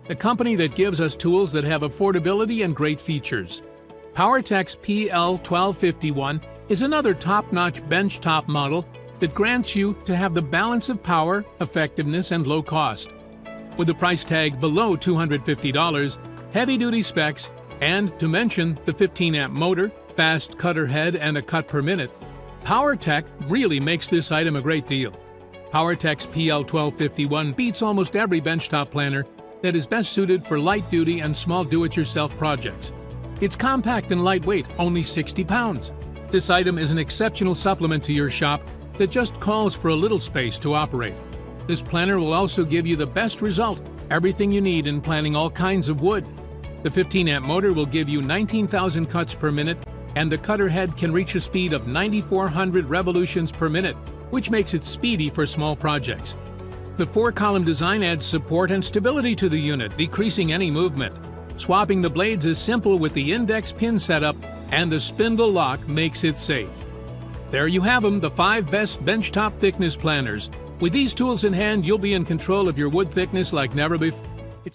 the company that gives us tools that have affordability and great features. Powertec's PL1251 is another top-notch benchtop model that grants you to have the balance of power, effectiveness, and low cost. With a price tag below $250, heavy-duty specs, and to mention the 15-amp motor, fast cutter head, and a cut per minute, Powertec really makes this item a great deal. Powertec's PL1251 beats almost every benchtop planner that is best suited for light-duty and small do-it-yourself projects. It's compact and lightweight, only 60 pounds. This item is an exceptional supplement to your shop that just calls for a little space to operate. This planner will also give you the best result, everything you need in planning all kinds of wood. The 15-amp motor will give you 19,000 cuts per minute, and the cutter head can reach a speed of 9,400 revolutions per minute, which makes it speedy for small projects. The 4-column design adds support and stability to the unit, decreasing any movement. Swapping the blades is simple with the index pin setup, and the spindle lock makes it safe. There you have them, the 5 best benchtop thickness planners. With these tools in hand, you'll be in control of your wood thickness like never before.